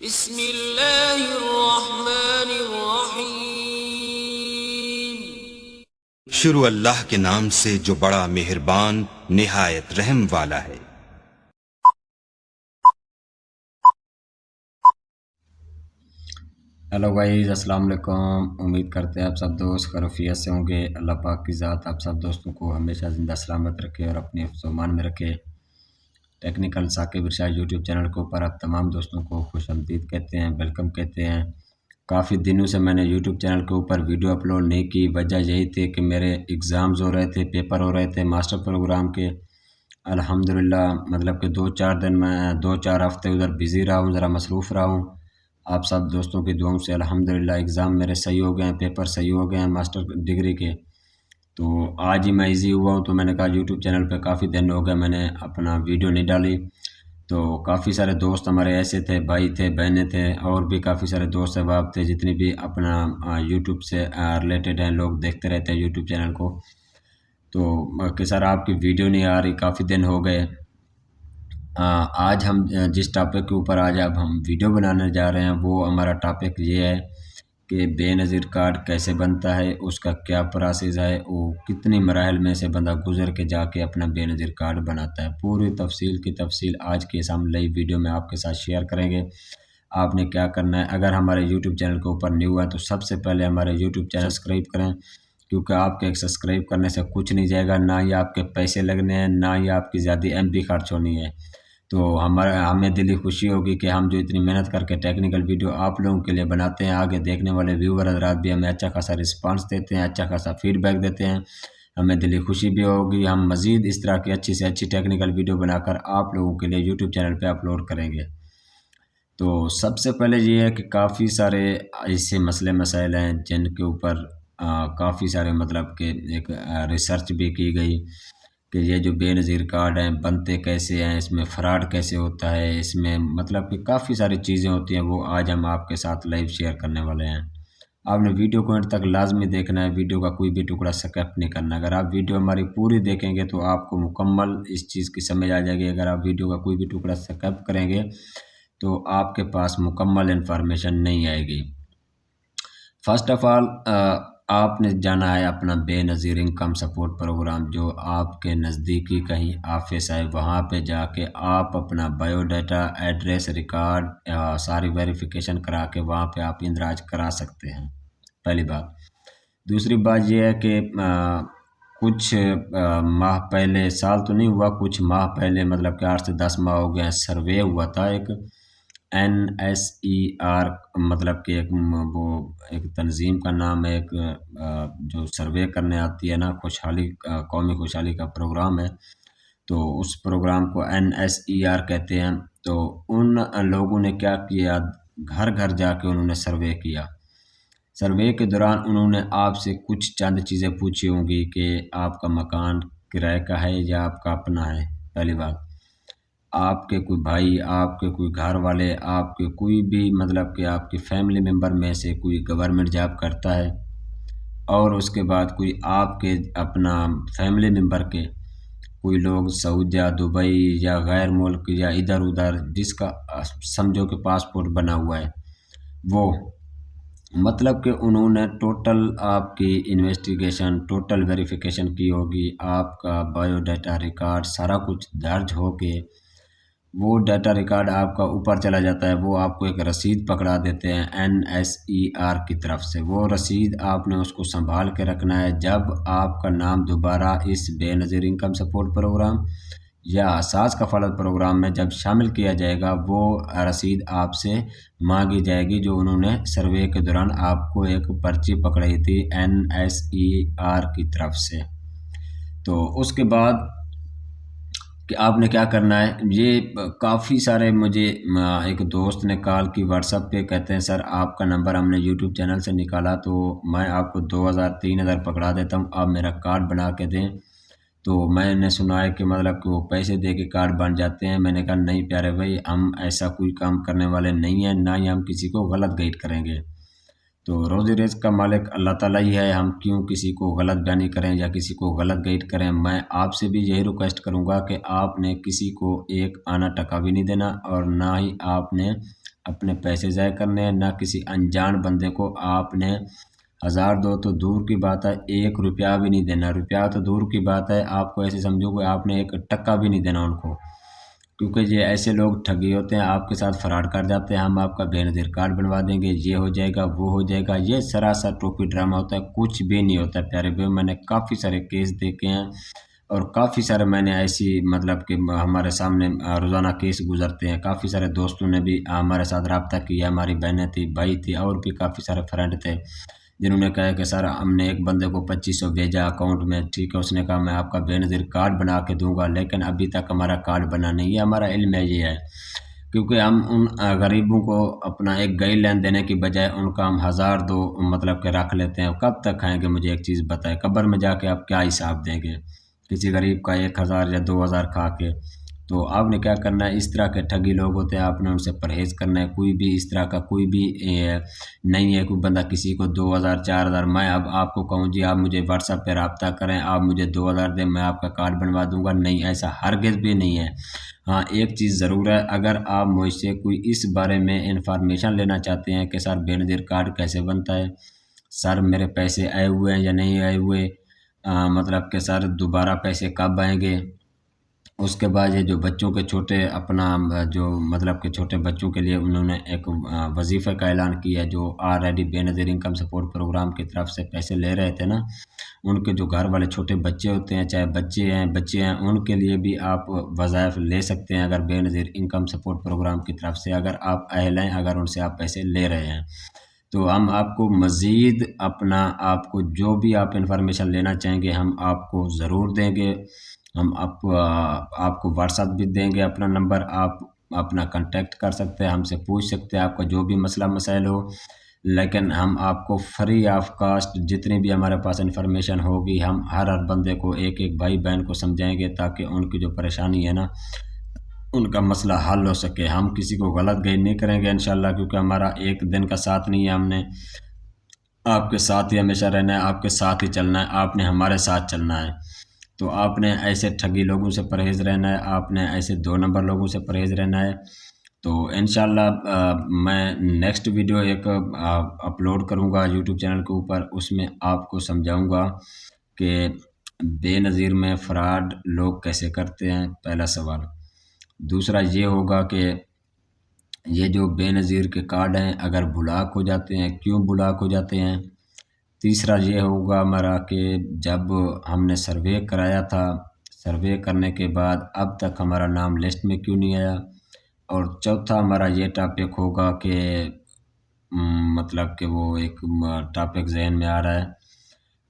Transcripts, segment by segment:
بسم اللہ الرحمن الرحیم۔ شروع اللہ کے نام سے جو بڑا مہربان نہایت رحم والا ہے۔ ہیلو گائیز، السلام علیکم۔ امید کرتے ہیں آپ سب دوست خیریت سے ہوں گے۔ اللہ پاک کی ذات آپ سب دوستوں کو ہمیشہ زندہ سلامت رکھے اور اپنے حفظ و امان میں رکھے۔ ٹیکنیکل ثاقب ارشاد یوٹیوب چینل کے اوپر آپ تمام دوستوں کو خوش آمدید کہتے ہیں، ویلکم کہتے ہیں۔ کافی دنوں سے میں نے یوٹیوب چینل کے اوپر ویڈیو اپلوڈ نہیں کی، وجہ یہی تھی کہ میرے ایگزامز ہو رہے تھے، پیپر ہو رہے تھے ماسٹر پروگرام کے۔ الحمدللہ مطلب کہ 2-4 دن میں 2-4 ہفتے ادھر بزی رہا ہوں، ذرا مصروف رہا ہوں۔ آپ سب دوستوں کی دعاؤں سے الحمدللہ ایگزام میرے صحیح ہو گئے ہیں، پیپر صحیح ہو گئے ہیں ماسٹر ڈگری کے۔ تو آج ہی میں ایزی ہوا ہوں، تو میں نے کہا یوٹیوب چینل پہ کافی دن ہو گئے میں نے اپنا ویڈیو نہیں ڈالی۔ تو کافی سارے دوست ہمارے ایسے تھے، بھائی تھے، بہنیں تھے، اور بھی کافی سارے دوست احباب تھے جتنی بھی اپنا یوٹیوب سے ریلیٹڈ ہیں، لوگ دیکھتے رہتے ہیں یوٹیوب چینل کو۔ تو کہ سر آپ کی ویڈیو نہیں آ رہی، کافی دن ہو گئے۔ آج ہم جس ٹاپک کے اوپر آج اب ہم ویڈیو بنانے جا رہے ہیں وہ ہمارا ٹاپک یہ ہے کہ بے نظیر کارڈ کیسے بنتا ہے، اس کا کیا پروسیس ہے، وہ کتنی مراحل میں سے بندہ گزر کے جا کے اپنا بے نظیر کارڈ بناتا ہے۔ پوری تفصیل کی تفصیل آج کے اس ہم نئی ویڈیو میں آپ کے ساتھ شیئر کریں گے۔ آپ نے کیا کرنا ہے، اگر ہمارے یوٹیوب چینل کے اوپر نیو ہے تو سب سے پہلے ہمارے یوٹیوب چینل سبسکرائب کریں، کیونکہ آپ کے ایک سبسکرائب کرنے سے کچھ نہیں جائے گا، نہ ہی آپ کے پیسے لگنے ہیں، نہ ہی آپ کی زیادہ MB خرچ ہونی ہے۔ تو ہمیں دلی خوشی ہوگی کہ ہم جو اتنی محنت کر کے ٹیکنیکل ویڈیو آپ لوگوں کے لیے بناتے ہیں، آگے دیکھنے والے ویور حضرات بھی ہمیں اچھا خاصا رسپانس دیتے ہیں، اچھا خاصا فیڈ بیک دیتے ہیں، ہمیں دلی خوشی بھی ہوگی۔ ہم مزید اس طرح کی اچھی سے اچھی ٹیکنیکل ویڈیو بنا کر آپ لوگوں کے لیے یوٹیوب چینل پہ اپلوڈ کریں گے۔ تو سب سے پہلے یہ ہے کہ کافی سارے ایسے مسئلے مسائل ہیں جن کے اوپر کافی سارے مطلب کہ ایک ریسرچ بھی کی گئی کہ یہ جو بے نظیر کارڈ ہیں بنتے کیسے ہیں، اس میں فراڈ کیسے ہوتا ہے، اس میں مطلب کہ کافی ساری چیزیں ہوتی ہیں، وہ آج ہم آپ کے ساتھ لائیو شیئر کرنے والے ہیں۔ آپ نے ویڈیو کو اینڈ تک لازمی دیکھنا ہے، ویڈیو کا کوئی بھی ٹکڑا سکپ نہیں کرنا۔ اگر آپ ویڈیو ہماری پوری دیکھیں گے تو آپ کو مکمل اس چیز کی سمجھ آ جائے گی۔ اگر آپ ویڈیو کا کوئی بھی ٹکڑا سکپ کریں گے تو آپ کے پاس مکمل انفارمیشن نہیں آئے گی۔ فرسٹ آف آل آپ نے جانا ہے اپنا بے نظیر انکم سپورٹ پروگرام، جو آپ کے نزدیکی کہیں آفس ہے، وہاں پہ جا کے آپ اپنا بایو ڈیٹا، ایڈریس، ریکارڈ ساری ویریفیکیشن کرا کے وہاں پہ آپ اندراج کرا سکتے ہیں، پہلی بات۔ دوسری بات یہ ہے کہ کچھ ماہ پہلے، سال تو نہیں ہوا، کچھ ماہ پہلے مطلب کہ 8 سے 10 ماہ ہو گئے، سروے ہوا تھا ایک NSER، مطلب کہ وہ ایک تنظیم کا نام ہے، ایک جو سروے کرنے آتی ہے نا، خوشحالی قومی خوشحالی کا پروگرام ہے، تو اس پروگرام کو NSER کہتے ہیں۔ تو ان لوگوں نے کیا کیا، گھر گھر جا کے انہوں نے سروے کیا۔ سروے کے دوران انہوں نے آپ سے کچھ چند چیزیں پوچھی ہوں گی کہ آپ کا مکان کرائے کا ہے یا آپ کا اپنا ہے، پہلی بات۔ آپ کے کوئی بھائی، آپ کے کوئی گھر والے، آپ کے کوئی بھی مطلب کہ آپ کی فیملی ممبر میں سے کوئی گورنمنٹ جاب کرتا ہے، اور اس کے بعد کوئی آپ کے اپنا فیملی ممبر کے کوئی لوگ سعودیہ، دبئی یا غیر ملک یا ادھر ادھر جس کا سمجھو کہ پاسپورٹ بنا ہوا ہے، وہ مطلب کہ انہوں نے ٹوٹل آپ کی انویسٹیگیشن، ٹوٹل ویریفیکیشن کی ہوگی، آپ کا بایو ڈیٹا ریکارڈ سارا کچھ درج ہو کے وہ ڈیٹا ریکارڈ آپ کا اوپر چلا جاتا ہے، وہ آپ کو ایک رسید پکڑا دیتے ہیں NSER کی طرف سے۔ وہ رسید آپ نے اس کو سنبھال کے رکھنا ہے، جب آپ کا نام دوبارہ اس بے نظیر انکم سپورٹ پروگرام یا اساس کفالت پروگرام میں جب شامل کیا جائے گا، وہ رسید آپ سے مانگی جائے گی، جو انہوں نے سروے کے دوران آپ کو ایک پرچی پکڑائی تھی NSER کی طرف سے۔ تو اس کے بعد کہ آپ نے کیا کرنا ہے، یہ کافی سارے مجھے ایک دوست نے کال کی واٹس ایپ پہ، کہتے ہیں سر آپ کا نمبر ہم نے یوٹیوب چینل سے نکالا، تو میں آپ کو 2000-3000 پکڑا دیتا ہوں، آپ میرا کارڈ بنا کے دیں۔ تو میں نے سنا ہے کہ مطلب کہ وہ پیسے دے کے کارڈ بن جاتے ہیں۔ میں نے کہا نہیں پیارے بھائی، ہم ایسا کوئی کام کرنے والے نہیں ہیں، نہ ہی ہم کسی کو غلط گائیڈ کریں گے۔ تو روزی رزق کا مالک اللہ تعالیٰ ہی ہے، ہم کیوں کسی کو غلط بیانی کریں یا کسی کو غلط گائیڈ کریں۔ میں آپ سے بھی یہی ریکویسٹ کروں گا کہ آپ نے کسی کو ایک آنا ٹکا بھی نہیں دینا، اور نہ ہی آپ نے اپنے پیسے ضائع کرنے ہیں، نہ کسی انجان بندے کو آپ نے 1000 دو تو دور کی بات ہے 1 روپیہ بھی نہیں دینا، روپیہ تو دور کی بات ہے، آپ کو ایسے سمجھو کہ آپ نے 1 ٹکا بھی نہیں دینا ان کو، کیونکہ یہ ایسے لوگ ٹھگی ہوتے ہیں، آپ کے ساتھ فراڈ کر جاتے ہیں، ہم آپ کا بے نظیر کارڈ بنوا دیں گے، یہ ہو جائے گا وہ ہو جائے گا، یہ سراسر ٹوپی ڈرامہ ہوتا ہے، کچھ بھی نہیں ہوتا ہے پیارے بھائی۔ میں نے کافی سارے کیس دیکھے ہیں اور کافی سارے میں نے ایسی مطلب کہ ہمارے سامنے روزانہ کیس گزرتے ہیں، کافی سارے دوستوں نے بھی ہمارے ساتھ رابطہ کیا، ہماری بہنیں تھی، بھائی تھی، اور بھی کافی سارے فرینڈ تھے جنہوں نے کہا کہ سر ہم نے ایک بندے کو 2500 بھیجا اکاؤنٹ میں، ٹھیک ہے، اس نے کہا میں آپ کا بے نظیر کارڈ بنا کے دوں گا، لیکن ابھی تک ہمارا کارڈ بنا نہیں ہے۔ ہمارا علم ہے یہ ہے، کیونکہ ہم ان غریبوں کو اپنا ایک گئی لین دینے کی بجائے ان کا ہم 1000 دو مطلب کہ رکھ لیتے ہیں، کب تک کھائیں گے؟ مجھے ایک چیز بتائے، قبر میں جا کے آپ کیا حساب دیں گے کسی غریب کا 1000 یا 2000 کھا کے؟ تو آپ نے کیا کرنا ہے، اس طرح کے ٹھگی لوگ ہوتے ہیں، آپ نے ان سے پرہیز کرنا ہے۔ کوئی بھی اس طرح کا کوئی بھی نہیں ہے کوئی بندہ کسی کو 2000 4000، میں اب آپ کو کہوں جی آپ مجھے واٹس ایپ پہ رابطہ کریں، آپ مجھے 2000 دیں، میں آپ کا کارڈ بنوا دوں گا، نہیں، ایسا ہرگز بھی نہیں ہے۔ ہاں ایک چیز ضرور ہے، اگر آپ مجھ سے کوئی اس بارے میں انفارمیشن لینا چاہتے ہیں کہ سر بے نظیر کارڈ کیسے بنتا ہے، سر میرے پیسے آئے ہوئے ہیں یا نہیں آئے ہوئے، مطلب کہ سر دوبارہ پیسے کب آئیں گے، اس کے بعد یہ جو بچوں کے چھوٹے اپنا جو مطلب کہ چھوٹے بچوں کے لیے انہوں نے ایک وظیفے کا اعلان کیا، جو آلریڈی بے نظیر انکم سپورٹ پروگرام کی طرف سے پیسے لے رہے تھے نا، ان کے جو گھر والے چھوٹے بچے ہوتے ہیں، چاہے بچے ہیں، ان کے لیے بھی آپ وظائف لے سکتے ہیں اگر بے نظیر انکم سپورٹ پروگرام کی طرف سے، اگر آپ اہل ہیں، اگر ان سے آپ پیسے لے رہے ہیں تو ہم آپ کو مزید آپ کو جو بھی آپ انفارمیشن لینا چاہیں گے ہم آپ کو ضرور دیں گے۔ ہم آپ کو واٹس ایپ بھی دیں گے اپنا نمبر، آپ اپنا کانٹیکٹ کر سکتے ہیں، ہم سے پوچھ سکتے ہیں آپ کا جو بھی مسئلہ مسائل ہو، لیکن ہم آپ کو فری آف کاسٹ جتنی بھی ہمارے پاس انفارمیشن ہوگی ہم ہر بندے کو ایک بھائی بہن کو سمجھائیں گے تاکہ ان کی جو پریشانی ہے نا ان کا مسئلہ حل ہو سکے۔ ہم کسی کو غلط گائیڈ نہیں کریں گے انشاءاللہ، کیونکہ ہمارا ایک دن کا ساتھ نہیں ہے، ہم نے آپ کے ساتھ ہی ہمیشہ رہنا ہے، آپ کے ساتھ ہی چلنا ہے، آپ نے ہمارے ساتھ چلنا ہے۔ تو آپ نے ایسے ٹھگی لوگوں سے پرہیز رہنا ہے، آپ نے ایسے 2 نمبر لوگوں سے پرہیز رہنا ہے۔ تو انشاءاللہ میں نیکسٹ ویڈیو ایک اپلوڈ کروں گا یوٹیوب چینل کے اوپر، اس میں آپ کو سمجھاؤں گا کہ بے نظیر میں فراڈ لوگ کیسے کرتے ہیں، پہلا سوال۔ دوسرا یہ ہوگا کہ یہ جو بے نظیر کے کارڈ ہیں اگر بلاک ہو جاتے ہیں، کیوں بلاک ہو جاتے ہیں؟ تیسرا یہ ہوگا ہمارا کہ جب ہم نے سروے کرایا تھا، سروے کرنے کے بعد اب تک ہمارا نام لسٹ میں کیوں نہیں آیا؟ اور چوتھا ہمارا یہ ٹاپک ہوگا کہ مطلب کہ وہ ایک ٹاپک ذہن میں آ رہا ہے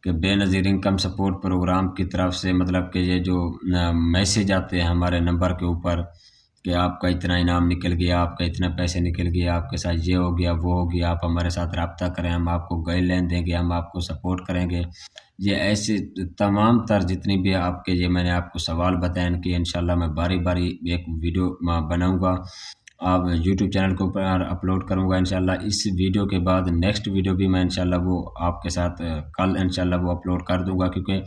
کہ بے نظیر انکم سپورٹ پروگرام کی طرف سے مطلب کہ یہ جو میسیج آتے ہیں ہمارے نمبر کے اوپر کہ آپ کا اتنا انعام نکل گیا، آپ کا اتنے پیسے نکل گئے، آپ کے ساتھ یہ ہو گیا وہ ہو گیا، آپ ہمارے ساتھ رابطہ کریں، ہم آپ کو گائیڈ لائن دیں گے، ہم آپ کو سپورٹ کریں گے، یہ ایسے تمام تر جتنی بھی آپ کے یہ میں نے آپ کو سوال بتائے ان کی انشاءاللہ میں باری باری ایک ویڈیو بناؤں گا، آپ یوٹیوب چینل کے اوپر اپلوڈ کروں گا انشاءاللہ۔ اس ویڈیو کے بعد نیکسٹ ویڈیو بھی میں انشاءاللہ وہ آپ کے ساتھ کل انشاءاللہ وہ اپلوڈ کر دوں گا، کیونکہ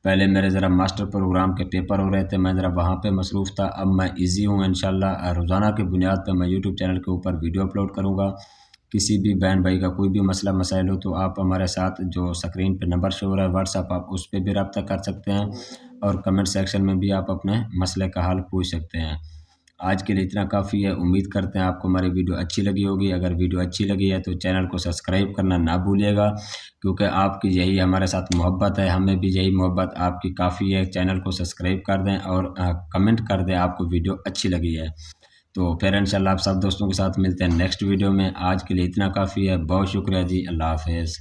پہلے میرے ذرا ماسٹر پروگرام کے پیپر ہو رہے تھے، میں ذرا وہاں پہ مصروف تھا، اب میں ایزی ہوں انشاءاللہ، روزانہ کی بنیاد پہ میں یوٹیوب چینل کے اوپر ویڈیو اپلوڈ کروں گا۔ کسی بھی بہن بھائی کا کوئی بھی مسئلہ مسائل ہو تو آپ ہمارے ساتھ جو سکرین پہ نمبر شو ہو رہا ہے واٹس ایپ، آپ اس پہ بھی رابطہ کر سکتے ہیں اور کمنٹ سیکشن میں بھی آپ اپنے مسئلے کا حل پوچھ سکتے ہیں۔ آج کے لیے اتنا کافی ہے، امید کرتے ہیں آپ کو ہماری ویڈیو اچھی لگی ہوگی۔ اگر ویڈیو اچھی لگی ہے تو چینل کو سبسکرائب کرنا نہ بھولیے گا، کیونکہ آپ کی یہی ہمارے ساتھ محبت ہے، ہمیں بھی یہی محبت آپ کی کافی ہے۔ چینل کو سبسکرائب کر دیں اور کمنٹ کر دیں آپ کو ویڈیو اچھی لگی ہے۔ تو پھر انشاءاللہ آپ سب دوستوں کے ساتھ ملتے ہیں نیکسٹ ویڈیو میں۔ آج کے لیے اتنا کافی ہے، بہت شکریہ جی، اللہ حافظ۔